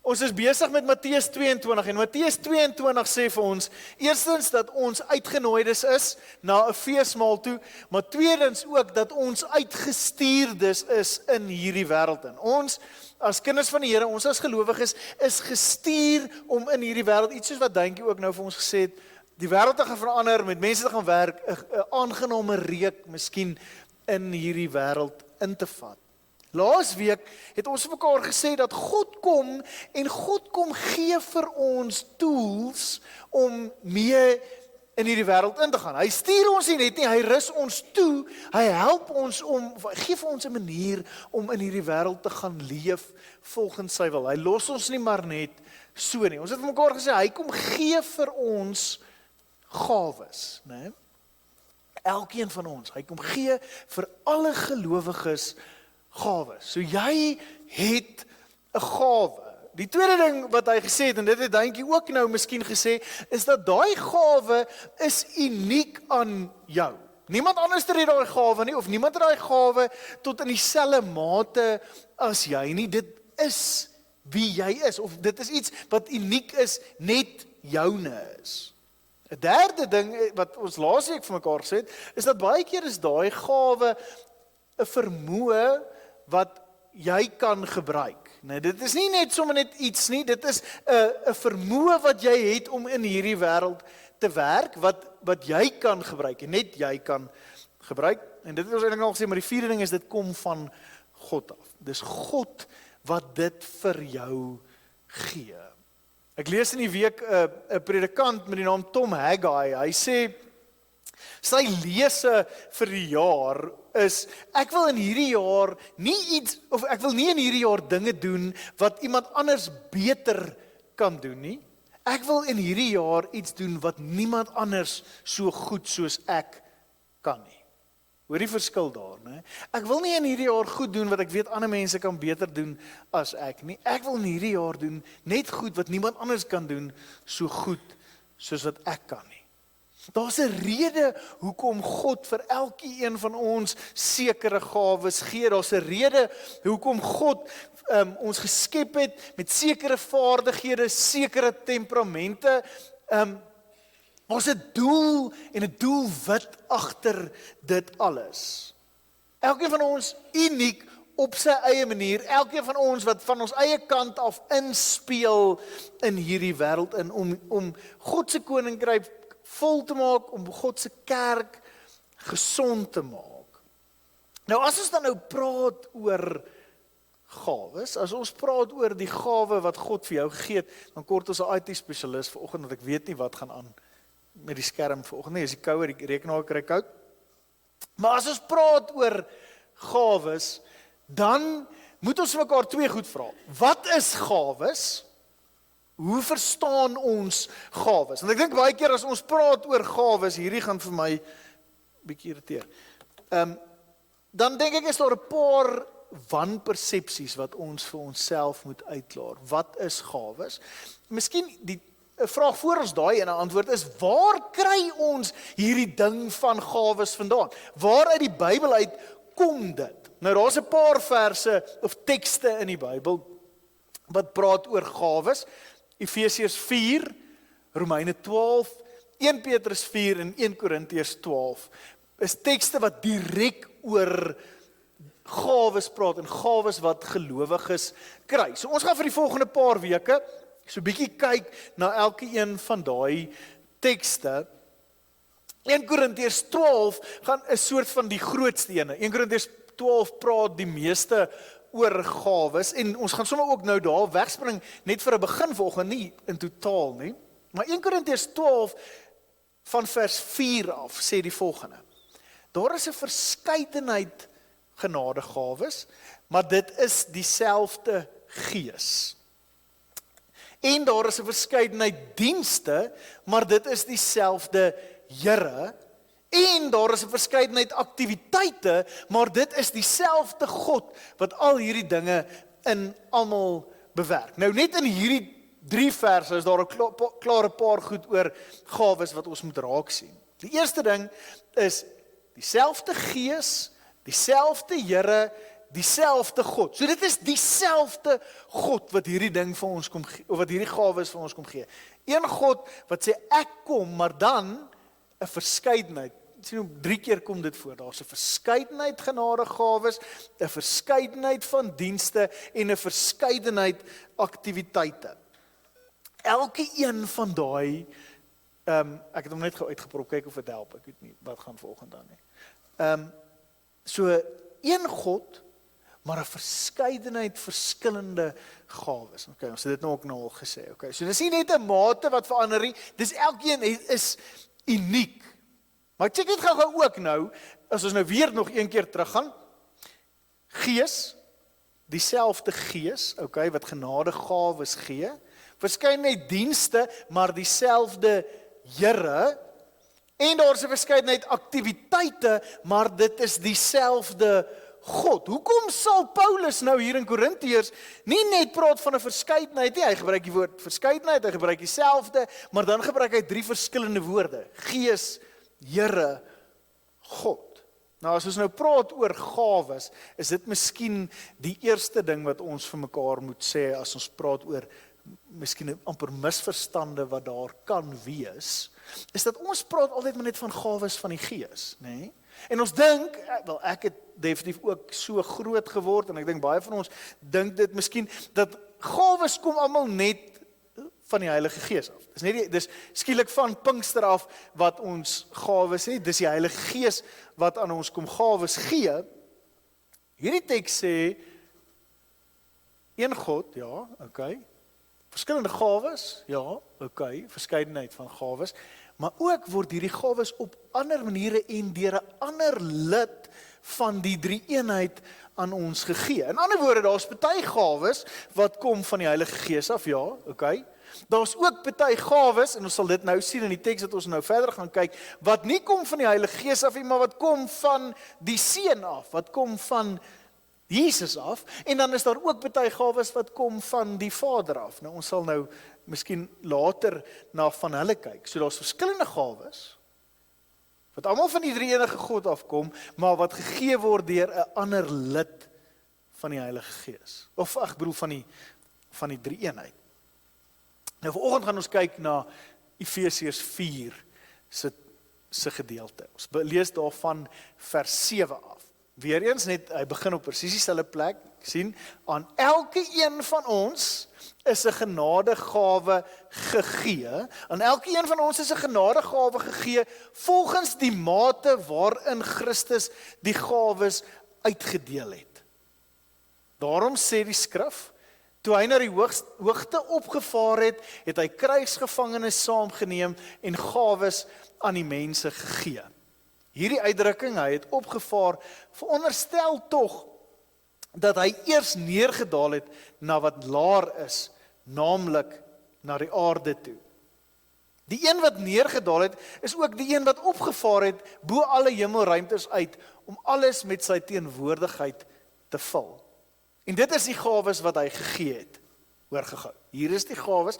Ons is besig met Matteus 22 en Matteus 22 sê vir ons, eerstens dat ons uitgenooides is na 'n feesmaal toe, maar tweedens ook dat ons uitgestuurdes is in hierdie wêreld in. Ons as kinders van die Here, ons as gelowiges is gestuur om in hierdie wêreld, iets soos wat Duintjie ook nou vir ons gesê het, die wêreld te gaan verander, met mense te gaan werk, 'n aangename reuk miskien in hierdie wêreld in te vat. Laasweek het ons vir mekaar gesê dat God kom en God kom gee vir ons tools om mee in hierdie wêreld in te gaan. Hy stuur ons nie net nie, hy rus ons toe, hy help ons gee vir ons 'n manier om in hierdie wêreld te gaan leef volgens sy wil. Hy los ons nie maar net so nie. Ons het vir mekaar gesê, hy kom gee vir ons gawes, né? Elkeen van ons, hy kom gee vir alle gelowiges gawes. So jy het 'n gawe. Die tweede ding wat hy gesê het, en dit het Duintjie ook nou miskien gesê, is dat daai gawe is uniek aan jou. Niemand anders het daai gawe nie, of niemand het daai gawe tot in dieselfde mate as jy nie. Dit is wie jy is, of dit is iets wat uniek is, net joune is. 'n Derde ding wat ons laasweek vir mekaar gesê het, is dat baie keer is daai gawe 'n vermoë wat jy kan gebruik. Nou, dit is nie net sommer net iets nie, dit is 'n vermoë wat jy het om in hierdie wêreld te werk, wat jy kan gebruik, en net jy kan gebruik. En dit het ons eintlik al gesê, maar die vierde ding is, dit kom van God af. Dis God wat dit vir jou gee. Ek lees in die week 'n predikant met die naam Tom Haggai, hy sê, sy lese vir die jaar is, ek wil in hierdie jaar ek wil nie in hierdie jaar dinge doen wat iemand anders beter kan doen nie. Ek wil in hierdie jaar iets doen wat niemand anders so goed soos ek kan nie. Hoor die verskil daar, né? Ek wil nie in hierdie jaar goed doen wat ek weet ander mense kan beter doen as ek nie. Ek wil in hierdie jaar doen net goed wat niemand anders kan doen so goed soos wat ek kan nie. Daar's 'n rede hoekom God vir elkeen van ons sekere gawes gee. Daar's 'n rede hoekom God ons geskep het met sekere vaardighede, sekere temperamente. Ons 'n doel en 'n doelwit agter dit alles. Elkeen van ons uniek op sy eie manier. Elkeen van ons wat van ons eie kant af inspeel in hierdie wêreld in om God se koninkryk vol te maak, om God se kerk gesond te maak. Nou as ons dan nou praat oor gawes, as ons praat oor die gawe wat God vir jou gegee het, dan kort ons 'n IT-spesialis vanoggend, want ek weet nie wat gaan aan met die skerm vanoggend nie, as die koue, die rekenaar kry koud. Maar as ons praat oor gawes, dan moet ons mekaar twee goed vra. Wat is gawes? Hoe verstaan ons gawes? Want ek dink baie keer as ons praat oor gawes, hierdie gaan vir my bietjie irriteer. Dan dink ek is daar 'n paar wanpersepsies wat ons vir onsself moet uitklaar. Wat is gawes? Miskien die 'n vraag voor ons daai en 'n antwoord is, waar kry ons hierdie ding van gawes vandaan? Waar uit die Bybel uit kom dit? Nou daar's 'n paar verse of tekste in die Bybel wat praat oor gawes. Efesiërs 4, Romeine 12, 1 Petrus 4 en 1 Korintiërs 12 is tekste wat direk oor gawes praat en gawes wat gelowiges kry. So ons gaan vir die volgende paar weke so 'n bietjie kyk na elke een van daai tekste. 1 Korintiërs 12 gaan 'n soort van die grootste ene. 1 Korintiërs 12 praat die meeste oor gawes, en ons gaan sommer ook nou daar wegspring, net vir 'n begin vanoggend, nie in totaal nie. Maar 1 Korintiërs 12 van vers 4 af sê die volgende: daar is 'n verskeidenheid genadegawes, maar dit is dieselfde Gees. En daar is 'n verskeidenheid dienste, maar dit is dieselfde Here. En daar is 'n verskeidenheid aktiwiteite, maar dit is dieselfde God wat al hierdie dinge in almal bewerk. Nou net in hierdie 3 verse is daar 'n klare paar goed oor gawes wat ons moet raak sien. Die eerste ding is dieselfde Gees, dieselfde Here dieselfde God. So dit is dieselfde God wat hierdie ding vir ons kom gee, of wat hierdie gawes vir ons kom gee. Een God wat sê ek kom, maar dan 'n verskeidenheid. Sien hoe 3 keer kom dit voor. Daar's 'n verskeidenheid genadegawes, 'n verskeidenheid van dienste en 'n verskeidenheid aktiwiteite. Elke een van daai ek het hom net gou uitgeprop, kyk of dit help. Ek weet nie wat gaan volgende dan nie. So een God, maar 'n verskeidenheid verskillende gawes. Okay, ons het dit nou ook al gesê. Okay, so dis nie net 'n mate wat verander nie, dis elkeen is uniek. Maar check dit gou ook nou, as ons nou weer nog een keer terug gaan. Gees, dieselfde Gees, okay, wat genadegawes gee. Verskeidenheid dienste, maar dieselfde Here. En daar's 'n verskeidenheid aktiwiteite, maar dit is dieselfde God. Hoekom sal Paulus nou hier in Korintiërs nie net praat van 'n verskeidenheid nie? Hy gebruik die woord verskeidenheid, hy gebruik dieselfde, maar dan gebruik hy 3 verskillende woorde. Gees, Here, God. Nou as ons nou praat oor gawes, is dit miskien die eerste ding wat ons vir mekaar moet sê as ons praat oor miskien amper misverstande wat daar kan wees, is dat ons praat altyd maar net van gawes van die Gees, nê? Nee? En ons dink, wel ek het definitief ook so groot geword en ek dink baie van ons dink dit miskien dat gawes kom almal net van die Heilige Gees af. Dis skielik van Pinkster af wat ons gawes het. Dis die Heilige Gees wat aan ons kom gawes gee. Hierdie teks sê een God, ja, okay. Verskillende gawes, ja, okay, verskeidenheid van gawes, maar ook word hierdie gawes op ander maniere en deur 'n ander lid van die drie-eenheid aan ons gegee. In ander woorde, daar's party gawes wat kom van die Heilige Gees af, ja, okay. Daar's ook party gawes, en ons sal dit nou sien in die teks wat ons nou verder gaan kyk, wat nie kom van die Heilige Gees af nie, maar wat kom van die Seun af, wat kom van Jesus af, en dan is daar ook party gawes wat kom van die Vader af. Nou ons sal nou miskien later na van hulle kyk. So daar's verskillende gawes wat almal van die drie-enige God afkom, maar wat gegee word deur 'n ander lid van die Heilige Gees. Of ek bedoel van die drie-eenheid. Nou vanoggend gaan ons kyk na Efesiërs 4 se gedeelte. Ons lees daarvan vers 7 af. Weereens net, hy begin op presies dieselfde plek, sien, aan elke een van ons is 'n genadegawe gegee. Aan elke een van ons is 'n genadegawe gegee volgens die mate waarin Christus die gawes uitgedeel het. Daarom sê die skrif, toe hy na die hoogte opgevaar het, het hy krygsgevangenes saamgeneem en gawes aan die mense gegee. Hierdie uitdrukking, hy het opgevaar, veronderstel tog dat hy eers neergedaal het na wat laer is, naamlik na die aarde toe. Die een wat neergedaal het, is ook die een wat opgevaar het bo alle hemelruimtes uit, om alles met sy teenwoordigheid te vul. En dit is die gawes wat hy gegee het. Hoor gou. Hier is die gawes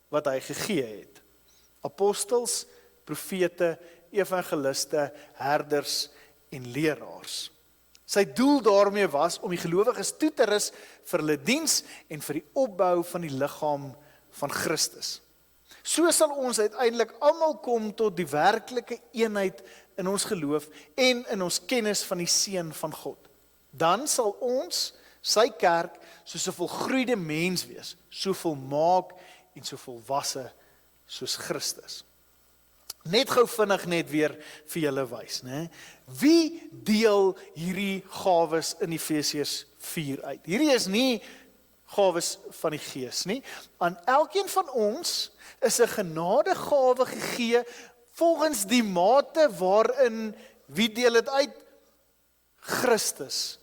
wat hy gegee het. Apostels, profete, evangeliste, herders en leraars. Sy doel daarmee was om die gelowiges toe te rus vir hulle diens en vir die opbou van die liggaam van Christus. So sal ons uiteindelik almal kom tot die werklike eenheid in ons geloof en in ons kennis van die Seun van God. Dan sal ons, sy kerk, soos 'n volgroeide mens wees, so volmaak en so volwasse soos Christus. Net gou vinnig net weer vir julle wys, né? Wie deel hierdie gawes in Efesiërs 4 uit? Hierdie is nie gawes van die Gees nie. Aan elkeen van ons is 'n genadegawe gegee volgens die mate waarin, wie deel dit uit? Christus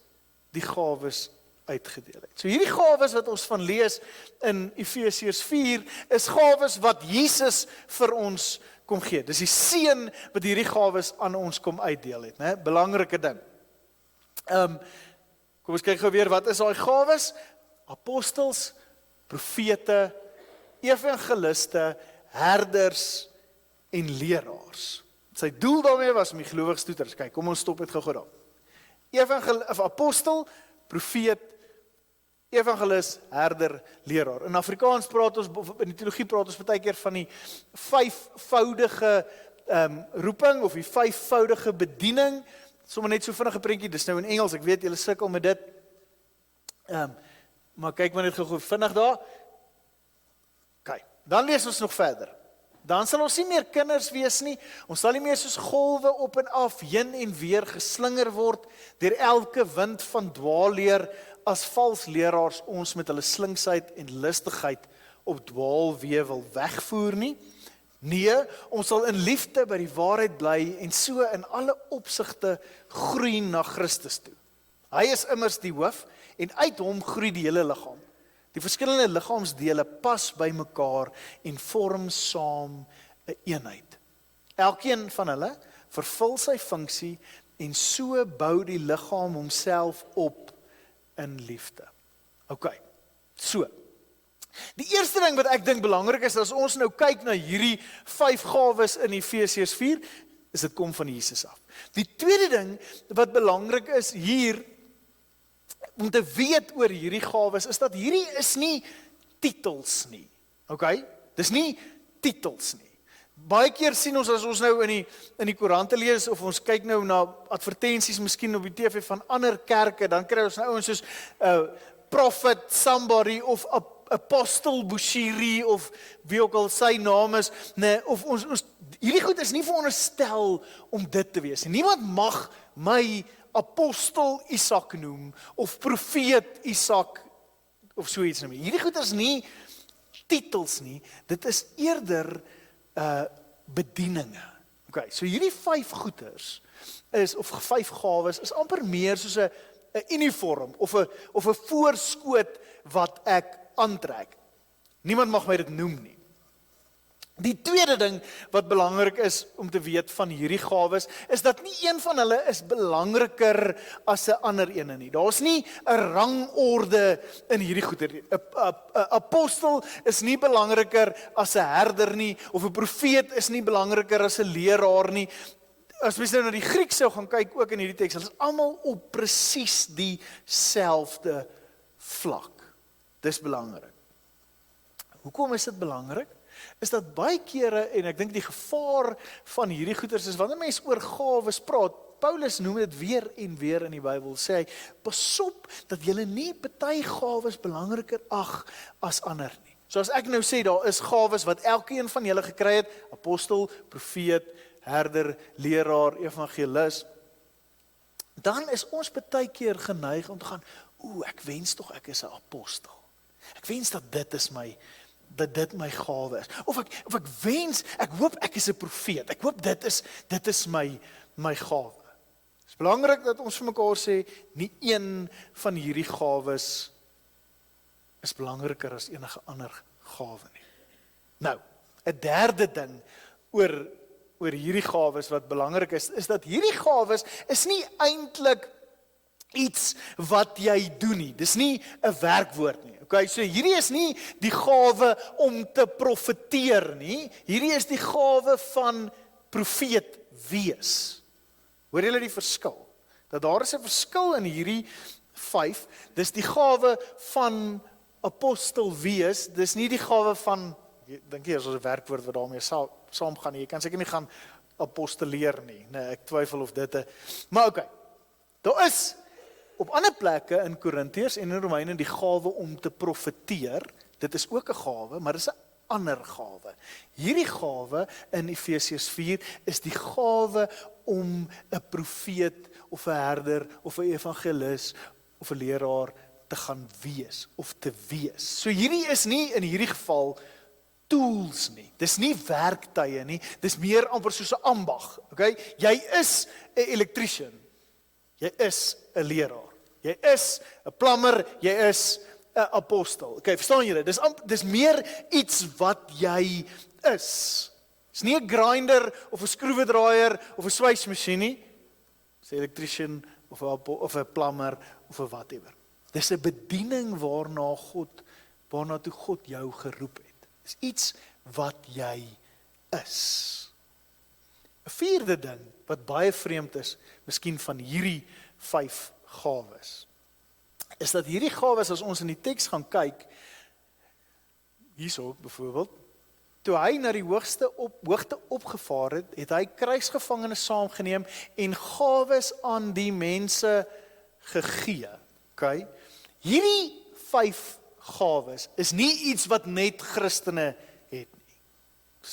die gawes uitgedeel het. So hierdie gawes wat ons van lees in Efesiërs 4 is gawes wat Jesus vir ons kom gee. Dis die Seun wat hierdie gawes aan ons kom uitdeel het, né? Belangrike ding. Kom ons kyk gou weer, wat is daai gawes? Apostels, profete, evangeliste, herders en leraars. Sy doel daarmee was om die gelowiges toe te rus. Kyk, kom ons stop dit gou daar. Apostel, profeet, evangelis, herder, leraar. In Afrikaans praat ons, in die teologie praat ons baie keer van die 5voudige roeping, of die 5voudige bediening. Sommige net so vinnige prentjie, dis nou in Engels, ek weet julle sukkel met dit. Maar kyk maar net gou vinnig daar. Kyk, dan lees ons nog verder. Dan sal ons nie meer kinders wees nie, ons sal nie meer soos golwe op en af, heen en weer geslinger word, deur elke wind van dwaalleer, as vals leraars ons met hulle slinksheid en listigheid op dwaalweë wil wegvoer nie. Nee, ons sal in liefde by die waarheid bly, en so in alle opsigte groei na Christus toe. Hy is immers die hoof, en uit hom groei die hele liggaam. Die verskillende liggaamsdele pas by mekaar en vorm saam 'n eenheid. Elkeen van hulle vervul sy funksie en so bou die liggaam homself op in liefde. OK. So. Die eerste ding wat ek dink belangrik is as ons nou kyk na hierdie 5 gawes in Efesiërs 4, is dit kom van Jesus af. Die tweede ding wat belangrik is hier om te weet oor hierdie gawes, is dat hierdie is nie titels nie. OK? Dis nie titels nie. Baie keer sien ons, as ons nou in die koerante lees, of ons kyk nou na advertensies, miskien op die TV van ander kerke, dan kry ons nou ouens soos prophet somebody, of apostel Bushiri, of wie ook al sy naam is, nee, of ons hierdie goed is nie veronderstel om dit te wees. Niemand mag my apostel Isak noem, of profeet Isak, of so iets noem. Hierdie goed is nie titels nie, dit is eerder bedieninge. OK, so hierdie 5 goeders is, of 5 gawes, is amper meer soos 'n uniform, of 'n voorskoot wat ek aantrek. Niemand mag my dit noem nie. Die tweede ding wat belangrik is om te weet van hierdie gawes, is dat nie een van hulle is belangriker as 'n ander ene nie. Daar's nie 'n rangorde in hierdie goeie nie. 'n apostel is nie belangriker as 'n herder nie, of 'n profeet is nie belangriker as 'n leraar nie. As mens nou na die Grieks sou gaan kyk, ook in hierdie teks, hulle is almal op presies dieselfde vlak. Dis belangrik. Hoekom is dit belangrik? Is dat baie kere, en ek dink die gevaar van hierdie goeters is, wanneer mense oor gawes praat, Paulus noem dit weer en weer in die Bybel, sê hy, pas op dat julle nie party gawes belangriker ag as ander nie. So as ek nou sê, daar is gawes wat elkeen van julle gekry het, apostel, profeet, herder, leraar, evangelis, dan is ons baie keer geneig om te gaan, ek wens tog ek is 'n apostel. Ek wens dat dit my gawe is. Of ek wens, ek hoop ek is 'n profeet. Ek hoop dit is my gawe. Dit is belangrik dat ons vir mekaar sê, nie een van hierdie gawes is belangriker as enige ander gawe nie. Nou, 'n derde ding oor hierdie gawes wat belangrik is dat hierdie gawes is nie eintlik iets wat jy doen nie. Dis nie 'n werkwoord nie. Okay, so hierdie is nie die gawe om te profeteer nie. Hierdie is die gawe van profeet wees. Hoor julle die verskil? Dat daar is 'n verskil in hierdie 5. Dis die gawe van apostel wees. Dis nie die gawe van, dink jy, is 'n werkwoord wat daarmee saamgaan nie. Jy kan seker nie gaan apostoleer nie. Nee, ek twyfel of dit maar okay. Daar is op ander plekke in Korintiërs en in Romeine die gawe om te profeteer. Dit is ook 'n gawe, maar dit is 'n ander gawe. Hierdie gawe in Efesiërs 4 is die gawe om 'n profeet of 'n herder of 'n evangelis of 'n leraar te gaan wees of te wees. So hierdie is nie in hierdie geval tools nie. Dis nie werktuie nie. Dis meer amper soos 'n ambag. Okay? Jy is 'n elektriesien. Jy is 'n leraar. Jy is 'n plammer, jy is 'n apostel. Okay, verstaan julle? Dis meer iets wat jy is. Dis nie 'n grinder of 'n skroewedraaier of 'n swysmasjien nie. Dis 'n elektriesien of 'n plammer of 'n whatever. Dis 'n bediening waarna toe God jou geroep het. Dis iets wat jy is. 'n Vierde ding wat baie vreemd is, miskien van hierdie 5 gawes, is dat hierdie gawes, as ons in die teks gaan kyk, hierso byvoorbeeld, toe hy na die hoogte opgevaar het, het hy kruisgevangenes saamgeneem en gawes aan die mense gegee. Okay? Hierdie 5 gawes is nie iets wat net Christene het nie.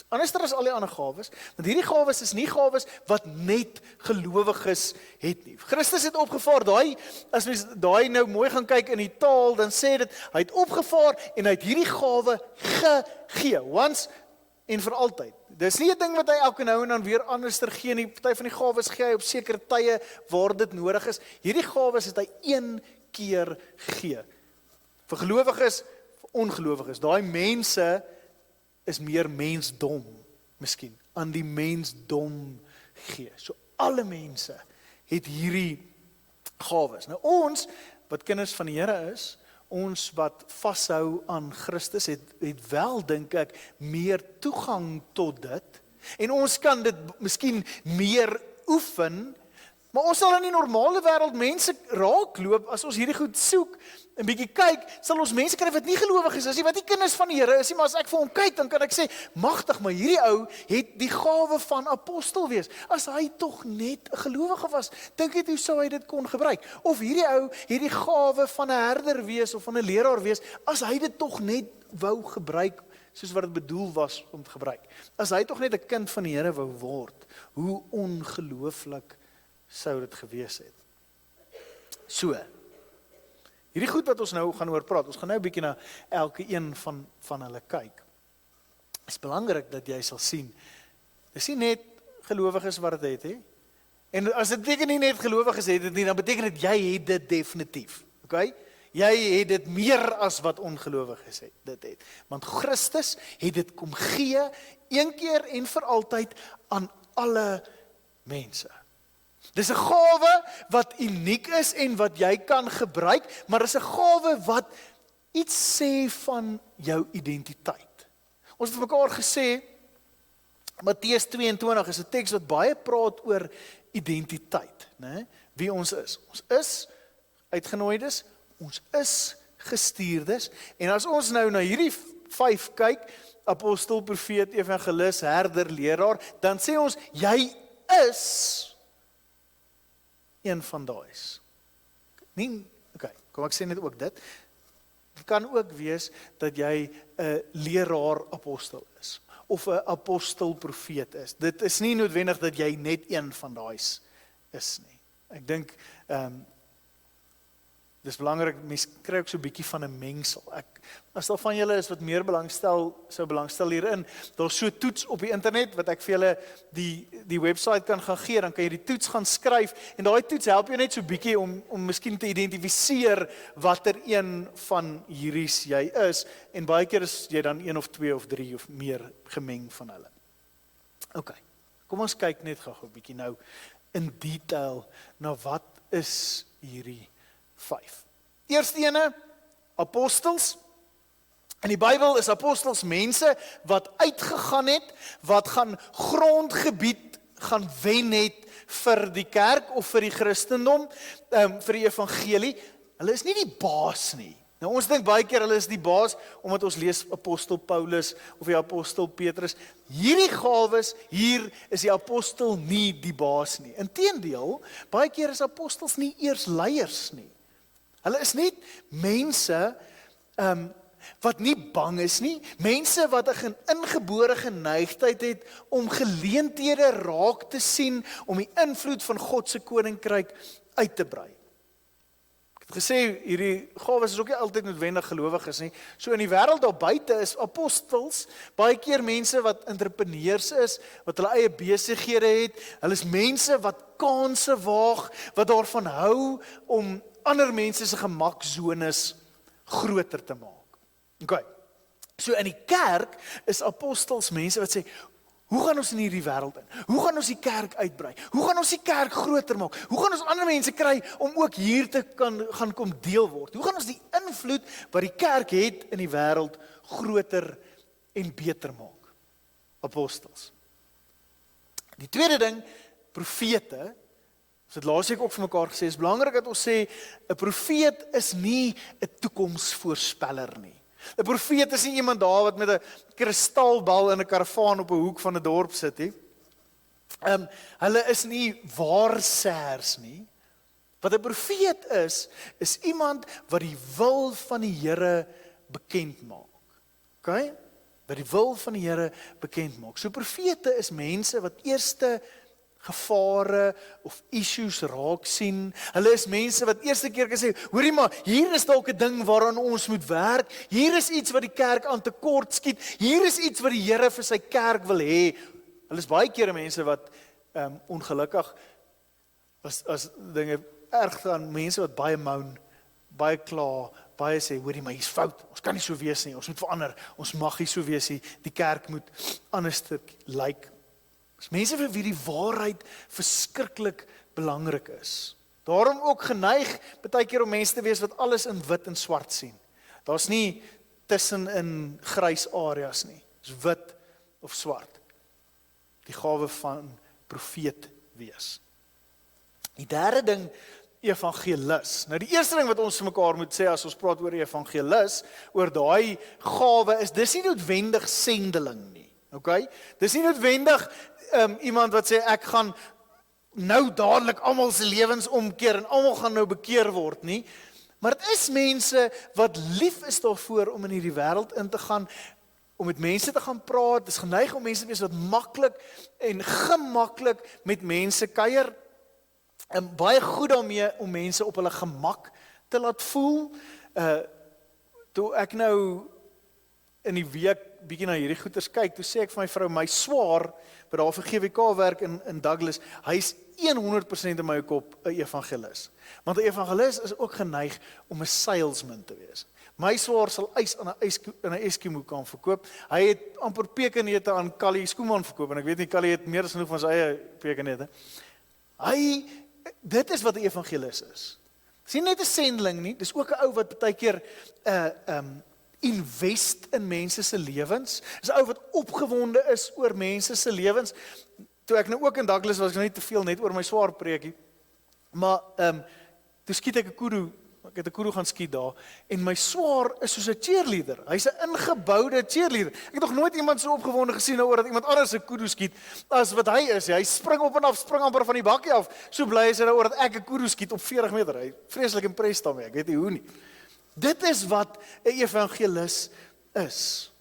Anderster as al die ander gawes, want hierdie gawes is nie gawes wat net gelowiges het nie. Christus het opgevaar, as mens daai nou mooi gaan kyk in die taal, dan sê dit, hy het opgevaar en hy het hierdie gawe gegee, once en vir altyd. Dis nie 'n ding wat hy elke nou en dan weer anderster gee nie. Party van die gawes gee hy op sekere tye waar dit nodig is. Hierdie gawes het hy een keer gegee. Vir gelowiges, vir ongelowiges. Daai mense is meer mensdom, miskien, aan die mensdom gee. So alle mense het hierdie gawes. Nou ons, wat kinders van die Here is, ons wat vashou aan Christus, het wel, dink ek, meer toegang tot dit. En ons kan dit miskien meer oefen, maar ons sal in die normale wêreld mense raakloop, as ons hierdie goed soek, en bietjie kyk, sal ons mense kry wat nie gelowig is nie, wat nie kinders van die Here is nie, maar as ek vir hom kyk, dan kan ek sê, magtig, maar hierdie ou het die gawe van apostel wees. As hy tog net 'n gelowige was, dink jy hoe sou hy dit kon gebruik? Of hierdie ou het die gawe van 'n herder wees of van 'n leraar wees, as hy dit tog net wou gebruik, soos wat dit bedoel was om te gebruik. As hy tog net 'n kind van die Here wou word, hoe ongelooflik sou dit gewees het. So, hierdie goed wat ons nou gaan oor praat, ons gaan nou 'n bietjie na elke een van hulle kyk. Het is belangrik dat jy sal sien, dis nie net gelowiges wat dit het, en as dit beteken nie net gelowiges het dit nie, dan beteken dit jy het dit definitief, okay? Jy het dit meer as wat ongelowiges dit het, want Christus het dit kom gee, een keer en vir altyd, aan alle mense. Dis 'n gawe wat uniek is en wat jy kan gebruik, maar dis 'n gawe wat iets sê van jou identiteit. Ons het mekaar gesê, Matteus 22 is 'n teks wat baie praat oor identiteit, né? Wie ons is. Ons is uitgenooides, ons is gestuurdes, en as ons nou na hierdie 5 kyk, apostel, profeet, evangelis, herder, leraar, dan sê ons, jy is een van daais. Okay, kom ek sê net ook dit. Het kan ook wees dat jy 'n leraar apostel is, of 'n apostel profeet is. Dit is nie noodwendig dat jy net een van daais is nie. Ek dink, dis belangrik, mense kry ook so 'n bietjie van 'n mengsel. As daar van julle is wat meer sou belangstel hierin, daar's so 'n toets op die internet, wat ek vir julle die website kan gaan gee, dan kan jy die toets gaan skryf, en daai toets help jou net so 'n bietjie om miskien te identifiseer watter een van hieries jy is, en baie keer is jy dan 1 of 2 of 3 of meer gemeng van hulle. Okay, kom ons kyk net gou 'n bietjie nou in detail na wat is hierdie 5. Eerste ene, apostels. In die Bybel is apostels mense wat uitgegaan het, wat gaan grondgebied gaan wen het vir die kerk of vir die Christendom, vir die evangelie. Hulle is nie die baas nie. Nou ons dink baie keer hulle is die baas, omdat ons lees apostel Paulus of die apostel Petrus. Hierdie gawes, hier is die apostel nie die baas nie. Inteendeel, baie keer is apostels nie eers leiers nie. Hulle is net mense wat nie bang is nie, mense wat 'n ingebore geneigtheid het om geleenthede raak te sien, om die invloed van God se koninkryk uit te brei. Ek het gesê, hierdie gawes is ook nie altyd noodwendig gelowiges nie. So in die wêreld daar buite is apostels baie keer mense wat entrepreneurs is, wat hulle eie besighede het. Hulle is mense wat kansse waag, wat daarvan hou om ander mense se gemaksones groter te maak. Okay. So in die kerk is apostels mense wat sê, hoe gaan ons in hierdie wêreld in? Hoe gaan ons die kerk uitbrei? Hoe gaan ons die kerk groter maak? Hoe gaan ons ander mense kry om ook hier te gaan kom deel word? Hoe gaan ons die invloed wat die kerk het in die wêreld groter en beter maak? Apostels. Die tweede ding, profete. Ons het laasweek ook vir mekaar gesê, is belangrik dat ons sê, 'n profeet is nie 'n toekomsvoorspeller nie. 'n Profeet is nie iemand daar wat met 'n kristalbal in 'n karavaan op 'n hoek van 'n dorp sit nie. Hulle is nie waarsêers nie. Wat 'n profeet is iemand wat die wil van die Here bekend maak. OK? Wat die wil van die Here bekend maak. So profete is mense wat eerste gevare of issues raak sien. Hulle is mense wat eerste keer kan sê, hoorie maar, hier is dalk 'n ding waaraan ons moet werk. Hier is iets wat die kerk aan tekort skiet. Hier is iets wat die Here vir sy kerk wil hê. Hulle is baie kere mense wat ongelukkig as dinge erg gaan, mense wat baie moan, baie kla, baie sê, hoorie maar, hier's fout. Ons kan nie so wees nie. Ons moet verander. Ons mag nie so wees nie. Die kerk moet anders lyk. Dis mense vir wie die waarheid verskriklik belangrik is. Daarom ook geneig baie keer om mense te wees wat alles in wit en swart sien. Daar's nie tussen in grys areas nie. Dis wit of swart. Die gawe van profeet wees. Die derde ding, evangelis. Nou die eerste ding wat ons vir mekaar moet sê as ons praat oor evangelis, oor daai gawe is, dis nie noodwendig sendeling nie. Okay? Dis nie noodwendig iemand wat sê ek gaan nou dadelik almal se lewens omkeer en almal gaan nou bekeer word nie. Maar dit is mense wat lief is daarvoor om in hierdie wêreld in te gaan, om met mense te gaan praat. Dis geneig om mense te wees wat maklik en gemaklik met mense kuier. En baie goed daarmee om mense op hulle gemak te laat voel. Toe ek nou in die week bietjie na hierdie goeters kyk, toe sê ek vir my vrou, my swaar by daar vir GWK werk in Douglas, hy is 100% in my kop 'n evangelis. Want 'n evangelis is ook geneig om 'n salesman te wees. My swaar sal ys aan 'n Eskimo kan verkoop. Hy het amper pekanneute aan Callie Skooman verkoop en ek weet nie, Callie het meer as genoeg van sy eie pekanneute. Dit is wat 'n evangelis is. Dis nie net 'n sendeling nie, dis ook 'n ou wat baie keer invest in mense se lewens. Dis 'n ou wat opgewonde is oor mense se lewens. Toe ek nou ook in Douglas was, ek nou nie te veel net oor my swaar preekie. Maar toe skiet ek 'n kudu. Ek het 'n kudu gaan skiet daar en my swaar is soos 'n cheerleader. Hy's 'n ingeboude cheerleader. Ek het nog nooit iemand so opgewonde gesien oor dat iemand anders 'n kudu skiet as wat hy is. Hy spring op en af, spring amper van die bakkie af. So bly is hy daaroor dat ek 'n kudu skiet op 40 meter. Hy vreeslik impressed daarmee. Ek weet nie hoe nie. Dit is wat 'n evangelis is.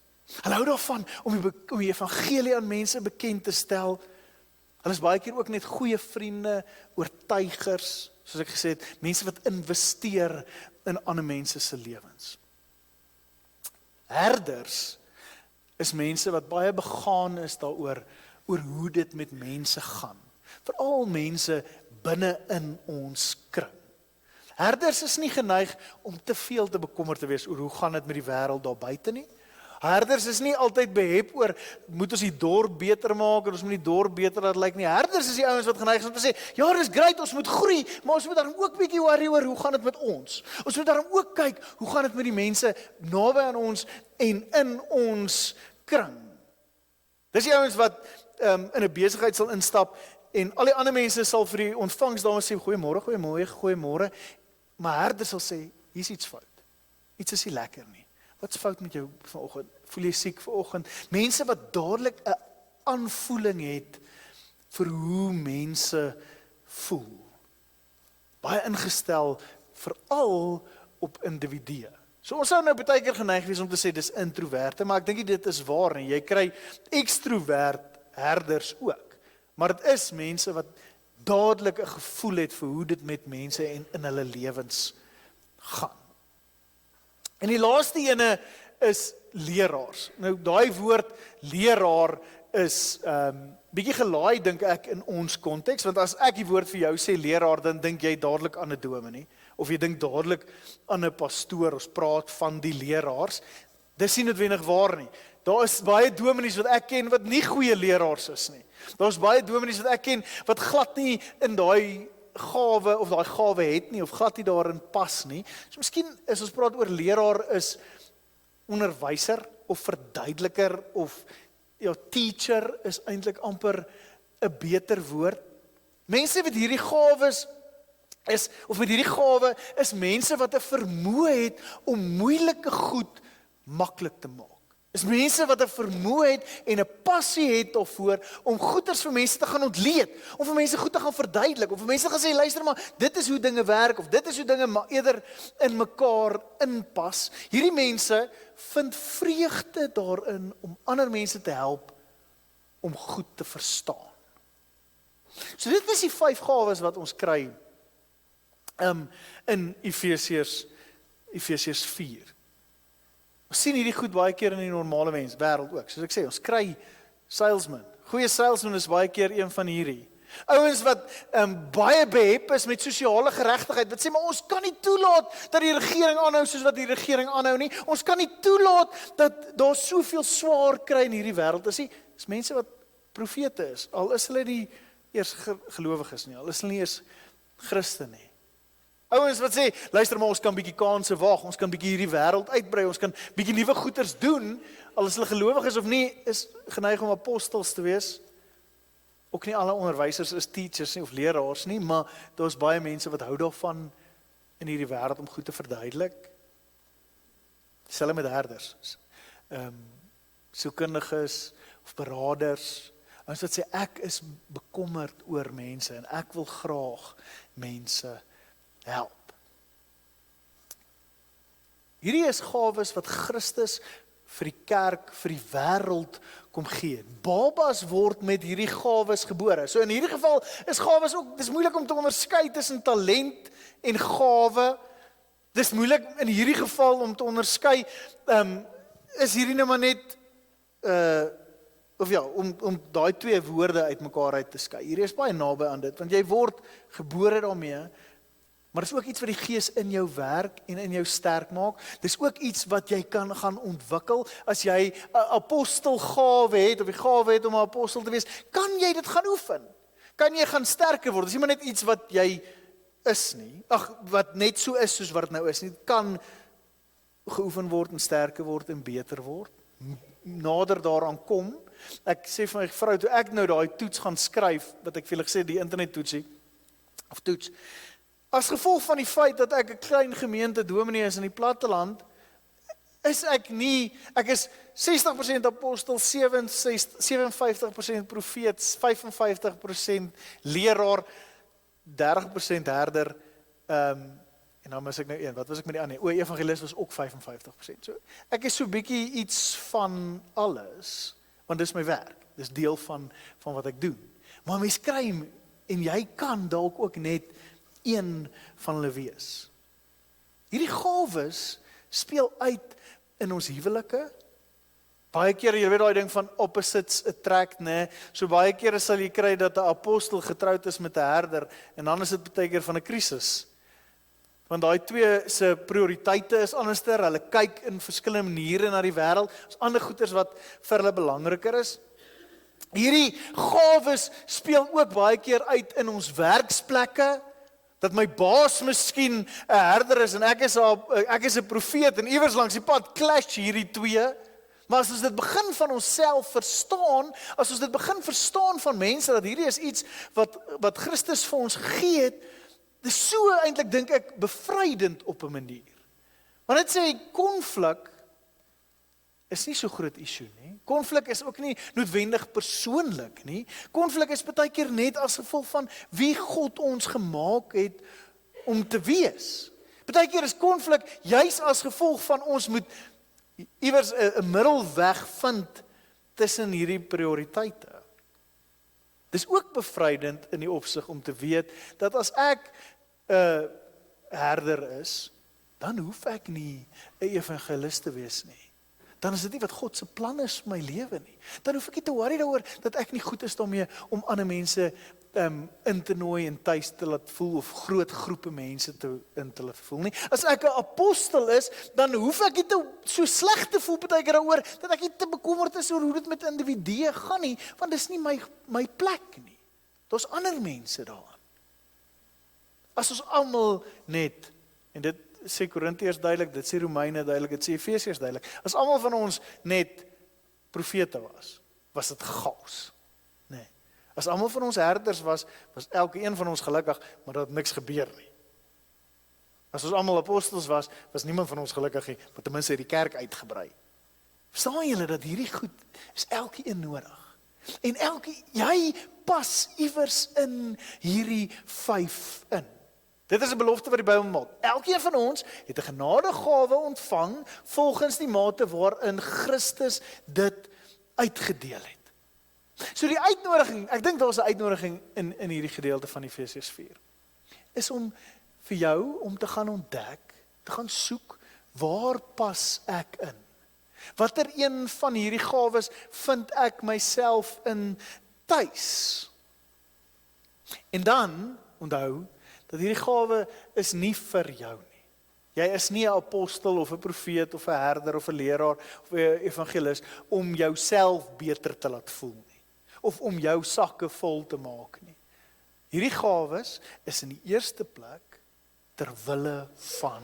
Hulle hou daarvan om die evangelie aan mense bekend te stel. Hulle is baie keer ook net goeie vriende, oortuigers, soos ek gesê het, mense wat investeer in ander mense se lewens. Herders is mense wat baie begaan is daaroor hoe dit met mense gaan. Veral mense binne in ons kring. Herders is nie geneig om te veel te bekommerd te wees oor hoe gaan dit met die wêreld daar buite nie. Herders is nie altyd behep oor moet ons die dorp beter maak en ons moet die dorp beter laat lyk nie. Herders is die ouens wat geneig is om te sê, ja, dis great, ons moet groei, maar ons moet daarom ook bietjie worry oor hoe gaan dit met ons. Ons moet daarom ook kyk hoe gaan dit met die mense naby aan ons en in ons kring. Dis die ouens wat in 'n besigheid sal instap en al die ander mense sal vir die ontvangs daar sê goeiemôre, goeiemôre, goeiemôre. Maar herders sal sê, hier's iets fout. Iets is nie lekker nie. Wat's fout met jou vanoggend? Voel jy siek vanoggend? Mense wat dadelik 'n aanvoeling het vir hoe mense voel. Baie ingestel veral op individue. So ons sou nou baie keer geneig wees om te sê dis introverte, maar ek dink dit is waar nie. Jy kry ekstrovert herders ook. Maar dit is mense wat dadelik 'n gevoel het vir hoe dit met mense en in hulle lewens gaan. En die laaste ene is leraars. Nou daai woord leraar is bietjie gelaai dink ek in ons konteks, want as ek die woord vir jou sê leraar, dan dink jy dadelik aan 'n dominee of jy dink dadelik aan 'n pastoor. Ons praat van die leraars. Dis nie noodwendig waar nie. Daar is baie dominees wat ek ken wat nie goeie leraars is nie. Daar's baie dominees wat ek ken wat glad nie in daai gawe of daai gawe het nie of glad nie daarin pas nie. So miskien is ons praat oor leraar is onderwyser of verduideliker of ja, teacher is eintlik amper 'n beter woord. Mense met hierdie gawes met hierdie gawe is mense wat 'n vermoë het om moeilike goed maklik te maak. Is mense wat 'n vermoë het en 'n passie het daarvoor om goeders vir mense te gaan ontleed, om vir mense goed te gaan verduidelik, of vir mense te gaan sê, luister maar, dit is hoe dinge werk, of dit is hoe dinge maar eerder in mekaar inpas. Hierdie mense vind vreugde daarin om ander mense te help om goed te verstaan. So dit is die 5 gawes wat ons kry in Efesiërs 4. Ons sien hierdie goed baie keer in die normale wêreld ook. Soos ek sê, ons kry salesman. Goeie salesman is baie keer een van hierdie. Ouens wat baie behep is met sosiale geregtigheid, wat sê, maar ons kan nie toelaat dat die regering aanhou soos wat die regering aanhou nie. Ons kan nie toelaat dat daar soveel swaar kry in hierdie wêreld. Dis mense wat profete is, al is hulle nie eers gelowiges nie, al is hulle nie eers Christen nie. Ouens wat sê, luister maar, ons kan bietjie kanse waag, ons kan bietjie hierdie wêreld uitbrei, ons kan bietjie nuwe goeders doen, al is hulle gelowig is of nie, is geneig om apostels te wees. Ook nie alle onderwysers is teachers nie, of leraars nie, maar daar's baie mense wat hou daarvan in hierdie wêreld om goed te verduidelik. Selfs met herders, sielkundiges of beraders, ouens wat sê, ek is bekommerd oor mense en ek wil graag mense help. Hierdie is gawes wat Christus vir die kerk, vir die wêreld kom gee. Babas word met hierdie gawes gebore. So in hierdie geval is gawes ook, dis moeilik om te onderskei tussen talent en gawe. Dis moeilik in hierdie geval om te onderskei, is hierdie nou maar net, om daai 2 woorde uitmekaar uit te skei. Hierdie is baie naby aan dit, want jy word gebore daarmee, maar dis ook iets wat die Gees in jou werk en in jou sterk maak. Dis ook iets wat jy kan gaan ontwikkel. As jy 'n apostelgawe het, of die gawe het om 'n apostel te wees, kan jy dit gaan oefen. Kan jy gaan sterker word. Dis nie maar net iets wat jy is nie. Wat net so is soos wat dit nou is nie. Dit kan geoefen word en sterker word en beter word. Nader daaraan kom. Ek sê vir my vrou, toe ek nou daai toets gaan skryf, wat ek vir julle gesê, die internettoetsie, of toets, as gevolg van die feit dat ek 'n klein gemeente dominee is in die platteland, is ek is 60% apostel, 57% profeet, 55% leraar, 30% herder, en dan mis ek nou een, wat was ek met die ander? Evangelis was ook 55%. So, ek is so bietjie iets van alles, want dis my werk, dis deel van wat ek doen. Maar mens kry, en jy kan dalk ook net een van hulle wees. Hierdie gawes speel uit in ons huwelike. Baie keer, jy weet daai ding van opposites attract, né? So baie keer sal jy kry dat 'n apostel getroud is met 'n herder, en dan is dit baie keer van 'n krisis. Want daai 2 se prioriteite is anderster, hulle kyk in verskillende maniere na die wêreld, is ander goeders wat vir hulle belangriker is. Hierdie gawes speel ook baie keer uit in ons werksplekke, dat my baas miskien 'n herder is en ek is 'n profeet en iewers langs die pad clash hierdie 2. Maar as ons dit begin van onsself verstaan, as ons dit begin verstaan van mense, dat hierdie is iets wat Christus vir ons gegee het, dis so eintlik dink ek bevrydend op 'n manier. Want dit sê konflik is nie so groot issue nie. Konflik is ook nie noodwendig persoonlik nie. Konflik is baie keer net as gevolg van wie God ons gemaak het om te wees. Baie keer is konflik juis as gevolg van ons moet iewers 'n middelweg vind tussen hierdie prioriteite. Dis ook bevrydend in die opsig om te weet dat as ek 'n herder is, dan hoef ek nie 'n evangelis te wees nie. Dan is dit nie wat God se plan is vir my lewe nie. Dan hoef ek nie te worry daaroor dat ek nie goed is daarmee om ander mense in te nooi en tuis te laat voel, of groot groepe mense in te laat voel nie. As ek 'n apostel is, dan hoef ek nie so sleg te voel baie keer daaroor, dat ek nie te bekommerd is oor hoe dit met individue gaan nie, want dis nie my plek nie. Daar's ander mense daarin. As ons almal net, en dit sê Korintiërs duidelik, dit sê Romeine duidelik, dit sê Efesiërs duidelik, as almal van ons net profete was dit chaos. Nee. As almal van ons herders was elke een van ons gelukkig, maar dat niks gebeur nie. As ons almal apostels was niemand van ons gelukkig nie, maar ten minste het die kerk uitgebrei. Verstaan julle dat hierdie goed is elke een nodig? En jy pas iewers in hierdie 5 in. Dit is 'n belofte wat die Bybel maak. Elkeen van ons het 'n genadegawe ontvang volgens die mate waarin Christus dit uitgedeel het. So die uitnodiging, ek dink daar is 'n uitnodiging in hierdie gedeelte van Efesiërs 4, is om vir jou om te gaan ontdek, te gaan soek, waar pas ek in? Watter een van hierdie gawes vind ek myself in tuis? En dan, onthou, dat hierdie gawe is nie vir jou nie. Jy is nie 'n apostel of 'n profeet of 'n herder of 'n leraar of 'n evangelis om jouself beter te laat voel nie. Of om jou sakke vol te maak nie. Hierdie gawes is in die eerste plek ter wille van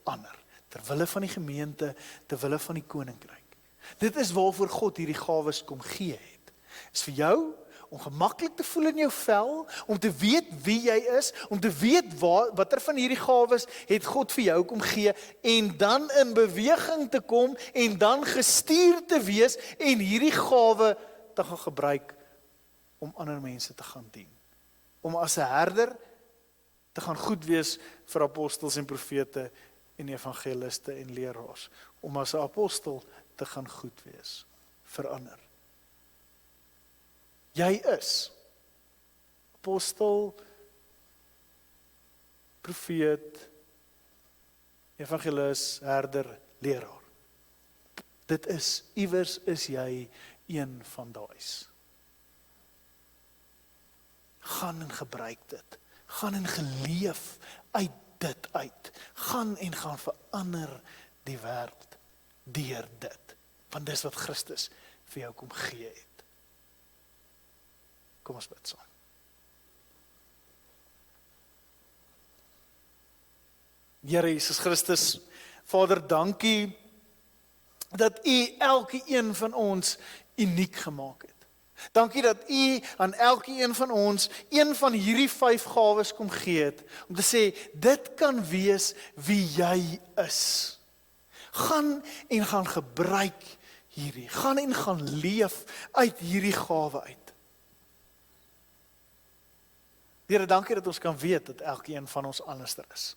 ander. Ter wille van die gemeente, ter wille van die koninkryk. Dit is waarvoor God hierdie gawes kom gee het. Is vir jou om gemaklik te voel in jou vel, om te weet wie jy is, om te weet watter van hierdie gawes het God vir jou kom gee, en dan in beweging te kom, en dan gestuur te wees, en hierdie gawe te gaan gebruik, om ander mense te gaan dien. Om as 'n herder, te gaan goed wees vir apostels en profete, en evangeliste en leraars, om as 'n apostel te gaan goed wees, vir ander. Jy is apostel, profeet, evangelis, herder, leraar. Dit is, iewers is jy een van daais. Gaan en gebruik dit. Gaan en geleef uit dit uit. Gaan en gaan verander die wêreld deur dit. Want dis wat Christus vir jou kom gee het. Kom ons bid saam. Here Jesus Christus, Vader, dankie dat U elke een van ons uniek gemaak het. Dankie dat U aan elke een van ons een van hierdie 5 gawes kom gee het, om te sê, dit kan wees wie jy is. Gaan en gaan gebruik hierdie, gaan en gaan leef uit hierdie gawe uit. Here, dankie dat ons kan weet dat elkeen van ons anderster is.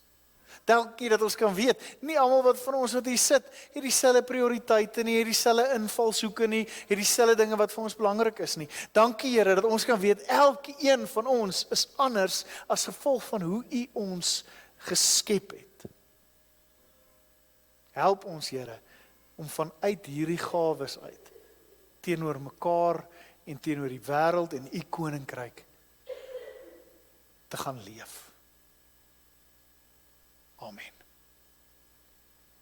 Dankie dat ons kan weet, nie almal wat van ons wat hier sit, het dieselfde prioriteite nie, het dieselfde invalshoeke nie, het dieselfde dinge wat vir ons belangrik is nie. Dankie Here dat ons kan weet, elkeen van ons is anders as gevolg van hoe U ons geskep het. Help ons Here om vanuit hierdie gawes uit teenoor mekaar en teenoor die wêreld en U koninkryk te gaan leef. Amen.